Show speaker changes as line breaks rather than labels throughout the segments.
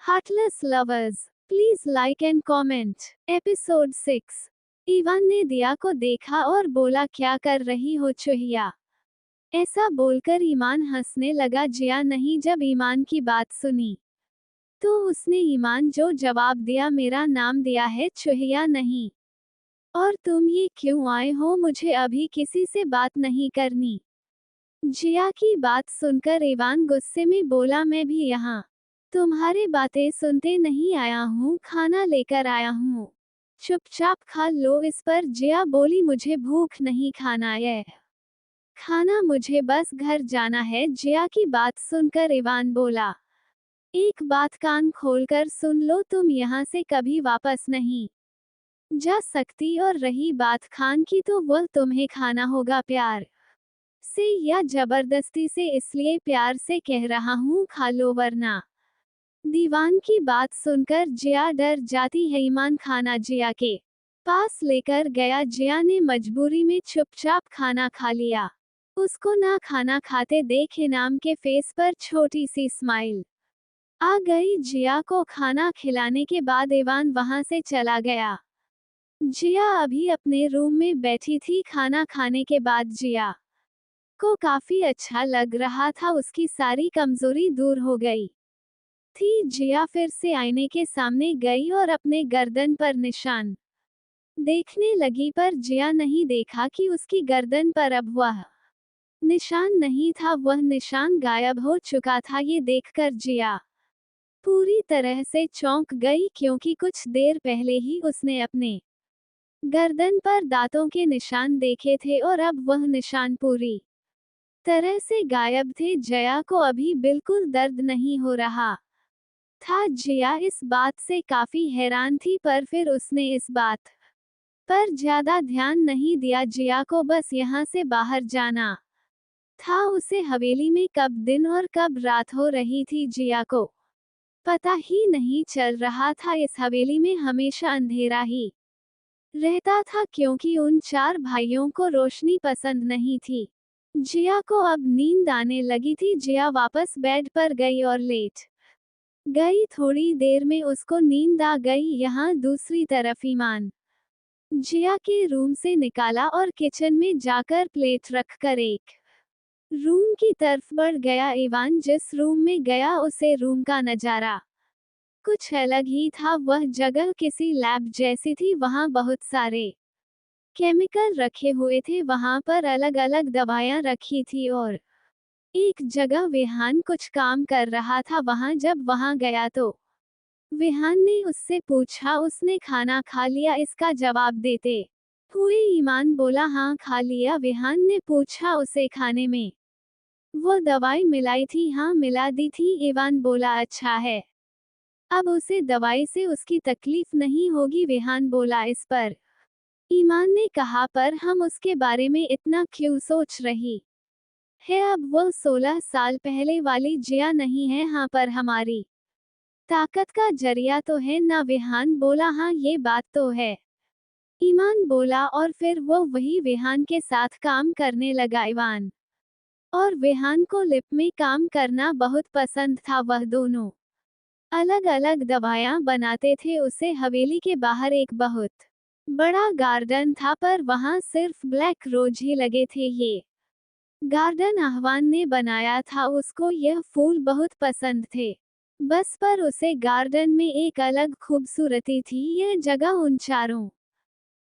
Heartless lovers, please like and comment. Episode 6। Ivan ने दिया को देखा और बोला, क्या कर रही हो चुहिया? ऐसा बोलकर ईमान हंसने लगा। जिया नहीं जब ईमान की बात सुनी तो उसने ईमान जो जवाब दिया, मेरा नाम दिया है, चुहिया नहीं। और तुम ये क्यों आए हो? मुझे अभी किसी से बात नहीं करनी। जिया की बात सुनकर इवान गुस्से में बोला, मैं भी यहाँ तुम्हारे बातें सुनते नहीं आया हूँ, खाना लेकर आया हूँ, चुपचाप खा लो। इस पर जिया बोली, मुझे भूख नहीं, खाना है खाना, मुझे बस घर जाना है। जिया की बात सुनकर इवान बोला, एक बात कान खोलकर सुन लो, तुम यहाँ से कभी वापस नहीं जा सकती। और रही बात खान की, तो वह तुम्हें खाना होगा प्यार से या जबरदस्ती से, इसलिए प्यार से कह रहा हूँ, खा लो वरना। दीवान की बात सुनकर जिया डर जाती है। ईमान खाना जिया के पास लेकर गया। जिया ने मजबूरी में चुपचाप खाना खा लिया। उसको ना खाना खाते देख इनाम के फेस पर छोटी सी स्माइल आ गई। जिया को खाना खिलाने के बाद इवान वहां से चला गया। जिया अभी अपने रूम में बैठी थी। खाना खाने के बाद जिया को काफी अच्छा लग रहा था, उसकी सारी कमजोरी दूर हो गई थी। जिया फिर से आईने के सामने गई और अपने गर्दन पर निशान देखने लगी, पर जिया नहीं देखा कि उसकी गर्दन पर अब वह निशान नहीं था, वह निशान गायब हो चुका था। ये देखकर जिया पूरी तरह से चौंक गई, क्योंकि कुछ देर पहले ही उसने अपने गर्दन पर दांतों के निशान देखे थे और अब वह निशान पूरी तरह से गायब थे। जिया को अभी बिल्कुल दर्द नहीं हो रहा था। जिया इस बात से काफी हैरान थी, पर फिर उसने इस बात पर ज्यादा ध्यान नहीं दिया। जिया को बस यहाँ से बाहर जाना था। उसे हवेली में कब दिन और कब रात हो रही थी, जिया को पता ही नहीं चल रहा था। इस हवेली में हमेशा अंधेरा ही रहता था, क्योंकि उन चार भाइयों को रोशनी पसंद नहीं थी। जिया को अब नींद आने लगी थी। जिया वापस बेड पर गई और लेट गई। थोड़ी देर में उसको नींद आ गई। यहाँ दूसरी तरफ ईमान जिया के रूम से निकाला और किचन में जाकर प्लेट रखकर एक रूम की तरफ बढ़ गया। ईवान जिस रूम में गया, उसे रूम का नजारा कुछ अलग ही था। वह जगह किसी लैब जैसी थी। वहाँ बहुत सारे केमिकल रखे हुए थे, वहाँ पर अलग अलग दवाइयाँ रखी थी और एक जगह विहान कुछ काम कर रहा था। जब वहाँ गया तो विहान ने उससे पूछा, उसने खाना खा लिया? इसका जवाब देते हुए ईमान बोला, हाँ खा लिया। विहान ने पूछा, उसे खाने में वो दवाई मिलाई थी? हाँ मिला दी थी। ईवान बोला, अच्छा है, अब उसे दवाई से उसकी तकलीफ नहीं होगी। विहान बोला, इस पर ईमान ने कहा, पर हम उसके बारे में इतना क्यों सोच रही है? अब वो 16 साल पहले वाली जिया नहीं है। हाँ, पर हमारी ताकत का जरिया तो है ना? विहान बोला, हाँ ये बात तो है। ईमान बोला, और फिर वो वही विहान के साथ काम करने लगा। ईवान और विहान को लिप में काम करना बहुत पसंद था। वह दोनों अलग अलग दवाइयाँ बनाते थे। उसे हवेली के बाहर एक बहुत बड़ा गार्डन था, पर वहाँ सिर्फ ब्लैक रोज ही लगे थे। ये गार्डन आह्वान ने बनाया था। उसको यह फूल बहुत पसंद थे। बस पर उसे गार्डन में एक अलग खूबसूरती थी। यह जगह उन चारों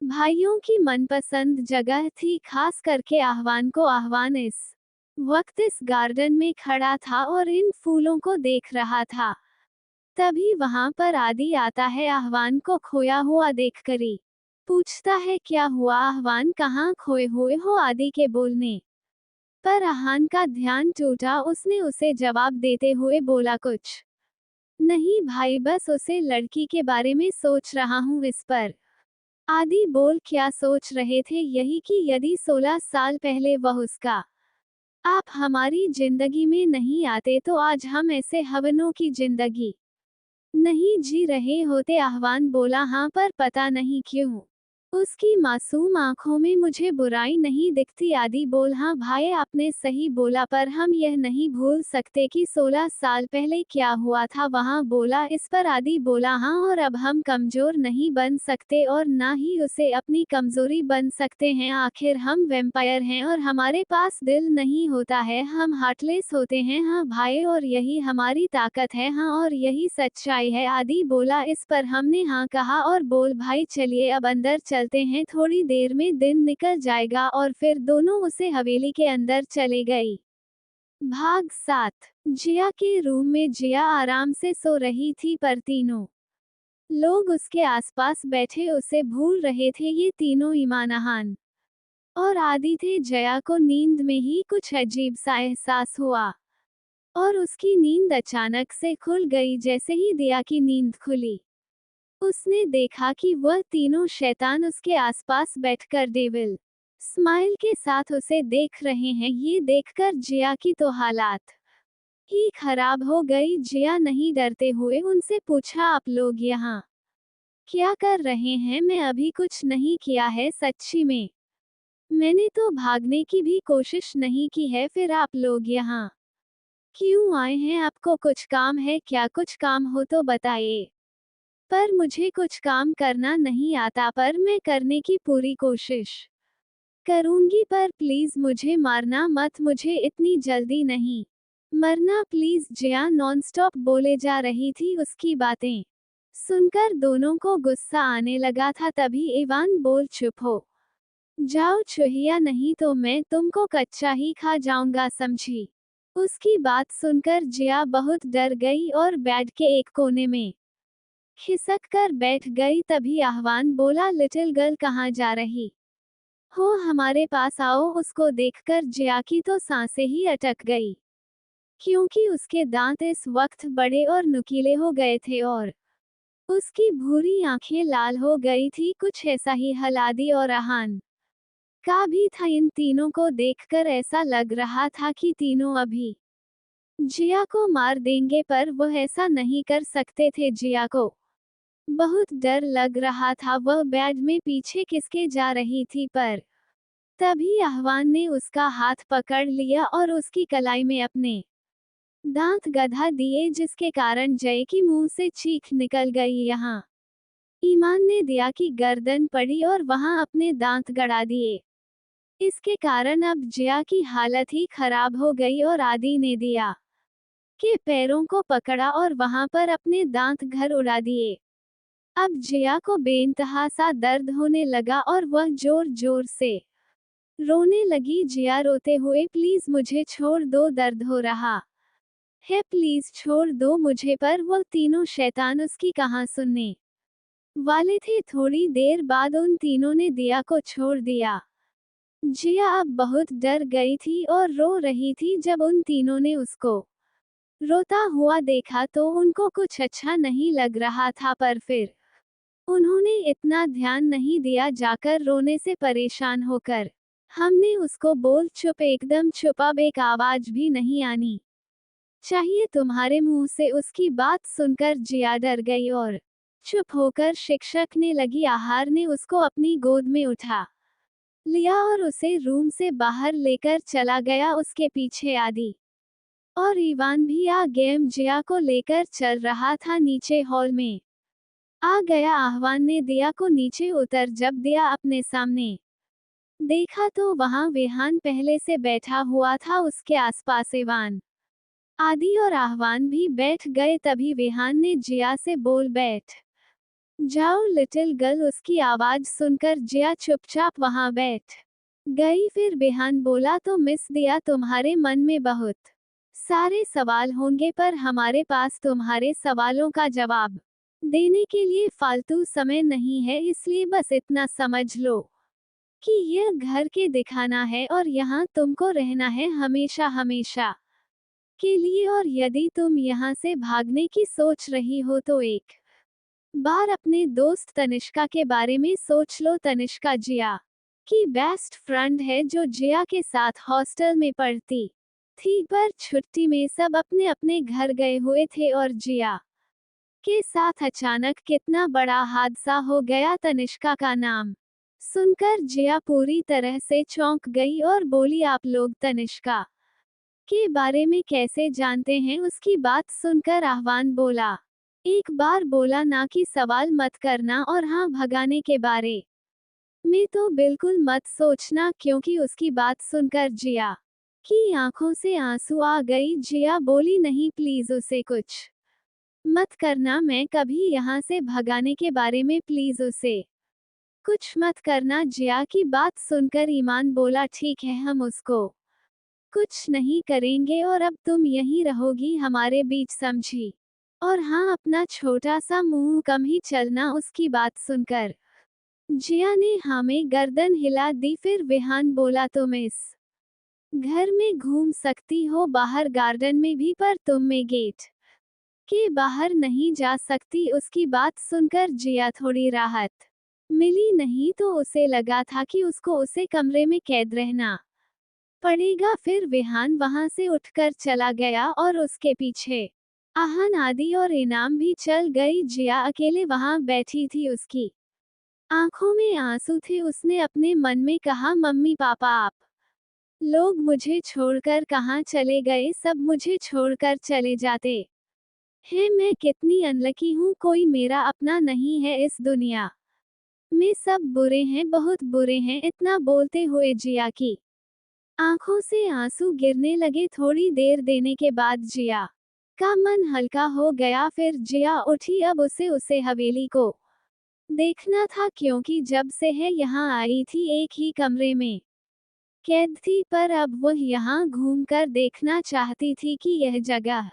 भाइयों की मनपसंद जगह थी, खास करके आह्वान को। आह्वान इस वक्त इस गार्डन में खड़ा था और इन फूलों को देख रहा था। तभी वहां पर आदि आता है। आह्वान को खोया हुआ देखकर ही पूछता है, क्या हुआ आह्वान, कहाँ खोए हुए हो? आदि के बोलने पर आह्वान का ध्यान टूटा। उसने उसे जवाब देते हुए बोला, कुछ नहीं भाई, बस उसे लड़की के बारे में सोच रहा हूँ। इस पर आदि बोल, क्या सोच रहे थे? यही कि यदि 16 साल पहले वह उसका आप हमारी जिंदगी में नहीं आते, तो आज हम ऐसे हवनों की जिंदगी नहीं जी रहे होते। आह्वान बोला, हाँ, पर पता नहीं क्यों उसकी मासूम आंखों में मुझे बुराई नहीं दिखती। आदि बोल, हाँ भाई आपने सही बोला, पर हम यह नहीं भूल सकते कि 16 साल पहले क्या हुआ था वहाँ बोला। इस पर आदि बोला, हाँ, और अब हम कमजोर नहीं बन सकते और ना ही उसे अपनी कमजोरी बन सकते हैं। आखिर हम वैम्पायर हैं और हमारे पास दिल नहीं होता है, हम हार्टलेस होते हैं। हाँ भाई, और यही हमारी ताकत है, हाँ, और यही सच्चाई है। आदि बोला। इस पर हमने हाँ कहा और बोल, भाई चलिए अब अंदर चलते हैं, थोड़ी देर में दिन निकल जाएगा। और फिर दोनों उसे हवेली के अंदर चले गई। भाग 7। जिया के रूम में जिया आराम से सो रही थी, पर तीनों लोग उसके आसपास बैठे उसे भूल रहे थे। ये तीनों ईमानहान और आदि थे। जया को नींद में ही कुछ अजीब सा एहसास हुआ और उसकी नींद अचानक से खुल गई। जैसे ही दिया की नींद खुली, उसने देखा कि वह तीनों शैतान उसके आसपास बैठकर डेविल स्माइल के साथ उसे देख रहे हैं। ये देखकर जिया की तो हालात ही खराब हो गई। जिया नहीं डरते हुए उनसे पूछा, आप लोग यहाँ क्या कर रहे हैं? मैं अभी कुछ नहीं किया है, सच्ची में मैंने तो भागने की भी कोशिश नहीं की है। फिर आप लोग यहाँ क्यों आए हैं? आपको कुछ काम है क्या? कुछ काम हो तो बताइए। पर मुझे कुछ काम करना नहीं आता, पर मैं करने की पूरी कोशिश करूंगी, पर प्लीज मुझे मारना मत, मुझे इतनी जल्दी नहीं मरना प्लीज। जिया नॉनस्टॉप बोले जा रही थी। उसकी बातें सुनकर दोनों को गुस्सा आने लगा था। तभी इवान बोल, चुप हो जाओ चूहिया, नहीं तो मैं तुमको कच्चा ही खा जाऊंगा, समझी? उसकी बात सुनकर जिया बहुत डर गई और बेड के एक कोने में खिसक कर बैठ गई। तभी आह्वान बोला, लिटिल गर्ल कहाँ जा रही हो? हमारे पास आओ। उसको देखकर जिया की तो सांसें ही अटक गई, क्योंकि उसके दांत इस वक्त बड़े और नुकीले हो गए थे और उसकी भूरी आंखें लाल हो गई थी। कुछ ऐसा ही हलादी और आहान का भी था। इन तीनों को देखकर ऐसा लग रहा था कि तीनों अभी जिया को मार देंगे, पर वह ऐसा नहीं कर सकते थे। जिया को बहुत डर लग रहा था। वह बेड में पीछे खिसके जा रही थी, पर तभी आह्वान ने उसका हाथ पकड़ लिया और उसकी कलाई में अपने दांत गधा दिए, जिसके कारण जय की मुंह से चीख निकल गई। यहाँ ईमान ने दिया की गर्दन पड़ी और वहां अपने दांत गड़ा दिए। इसके कारण अब जिया की हालत ही खराब हो गई और आदि ने दिया के पैरों को पकड़ा और वहां पर अपने दांत घर उड़ा दिए। अब जिया को बेइंतहा सा दर्द होने लगा और वह जोर जोर से रोने लगी। जिया रोते हुए, प्लीज मुझे छोड़ दो, दर्द हो रहा है, प्लीज छोड़ दो मुझे। पर वह तीनों शैतान उसकी कहाँ सुनने वाले थे। थोड़ी देर बाद उन तीनों ने दिया को छोड़ दिया। जिया अब बहुत डर गई थी और रो रही थी। जब उन तीनों ने उसको रोता हुआ देखा तो उनको कुछ अच्छा नहीं लग रहा था, पर फिर उन्होंने इतना ध्यान नहीं दिया। जाकर रोने से परेशान होकर हमने उसको बोल, चुप, एकदम चुप, अब एक आवाज भी नहीं आनी चाहिए तुम्हारे मुंह से। उसकी बात सुनकर जिया डर गई और चुप होकर शिक्षकने लगी। आहार ने उसको अपनी गोद में उठा लिया और उसे रूम से बाहर लेकर चला गया। उसके पीछे आदि और इवान भी आ गेम जिया को लेकर चल रहा था। नीचे हॉल में आ गया। आह्वान ने दिया को नीचे उतर। जब दिया अपने सामने देखा तो वहां विहान पहले से बैठा हुआ था। उसके आसपास इवान, आदि और आह्वान भी बैठ गए। तभी विहान ने जिया से बोल, बैठ जाओ लिटिल गर्ल। उसकी आवाज सुनकर जिया चुपचाप वहां बैठ गई। फिर विहान बोला, तो मिस दिया, तुम्हारे मन में बहुत सारे सवाल होंगे, पर हमारे पास तुम्हारे सवालों का जवाब देने के लिए फालतू समय नहीं है, इसलिए बस इतना समझ लो कि यह घर के दिखाना है और यहाँ तुमको रहना है हमेशा हमेशा के लिए। और यदि तुम यहाँ से भागने की सोच रही हो तो एक बार अपने दोस्त तनिष्का के बारे में सोच लो। तनिष्का जिया की बेस्ट फ्रेंड है, जो जिया के साथ हॉस्टल में पढ़ती थी। पर छुट्टी में सब अपने अपने घर गए हुए थे और जिया के साथ अचानक कितना बड़ा हादसा हो गया। तनिष्का का नाम सुनकर जिया पूरी तरह से चौंक गई और बोली, आप लोग तनिष्का के बारे में कैसे जानते हैं? उसकी बात सुनकर आह्वान बोला, एक बार बोला ना कि सवाल मत करना, और हाँ, भगाने के बारे में तो बिल्कुल मत सोचना। क्योंकि उसकी बात सुनकर जिया की आंखों से आंसू आ गई। जिया बोली, नहीं प्लीज उसे कुछ मत करना, मैं कभी यहाँ से भगाने के बारे में प्लीज उसे कुछ मत करना। जिया की बात सुनकर ईमान बोला, ठीक है, हम उसको कुछ नहीं करेंगे और अब तुम यहीं रहोगी हमारे बीच, समझी? और हाँ, अपना छोटा सा मुंह कम ही चलना। उसकी बात सुनकर जिया ने हाँ में गर्दन हिला दी। फिर विहान बोला, तुम इस घर में घूम सकती हो, बाहर गार्डन में भी, पर तुम में गेट के बाहर नहीं जा सकती। उसकी बात सुनकर जिया थोड़ी राहत मिली, नहीं तो उसे लगा था कि उसको उसे कमरे में कैद रहना पड़ेगा। फिर विहान वहां से उठकर चला गया और उसके पीछे आहन आदि और इनाम भी चल गई। जिया अकेले वहां बैठी थी, उसकी आंखों में आंसू थे। उसने अपने मन में कहा, मम्मी पापा आप लोग मुझे छोड़कर कहाँ चले गए? सब मुझे छोड़कर चले जाते हैं। मैं कितनी अनलकी हूँ, कोई मेरा अपना नहीं है इस दुनिया में। सब बुरे हैं, बहुत बुरे हैं। इतना बोलते हुए जिया की आंखों से आंसू गिरने लगे। थोड़ी देर देने के बाद जिया का मन हल्का हो गया। फिर जिया उठी। अब उसे हवेली को देखना था, क्योंकि जब से है यहाँ आई थी एक ही कमरे में कैद थी, पर अब वह यहाँ घूमकर देखना चाहती थी कि यह जगह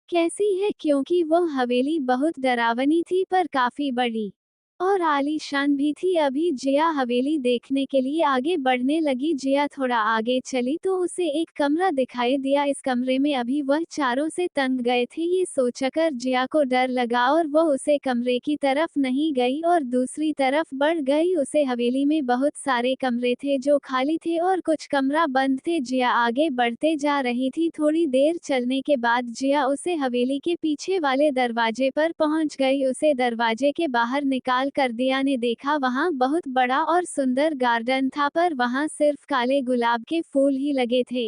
कैसी है। क्योंकि वह हवेली बहुत डरावनी थी, पर काफी बड़ी और आलीशान भी थी। अभी जिया हवेली देखने के लिए आगे बढ़ने लगी। जिया थोड़ा आगे चली तो उसे एक कमरा दिखाई दिया। इस कमरे में अभी वह चारों से तंग गए थे। ये सोचकर जिया को डर लगा और वह उसे कमरे की तरफ नहीं गई और दूसरी तरफ बढ़ गई। उसे हवेली में बहुत सारे कमरे थे जो खाली थे और कुछ कमरा बंद थे। जिया आगे बढ़ते जा रही थी। थोड़ी देर चलने के बाद जिया उसे हवेली के पीछे वाले दरवाजे पर पहुंच गई। उसे दरवाजे के बाहर निकाल कर दिया ने देखा, वहां बहुत बड़ा और सुंदर गार्डन था, पर वहां सिर्फ काले गुलाब के फूल ही लगे थे।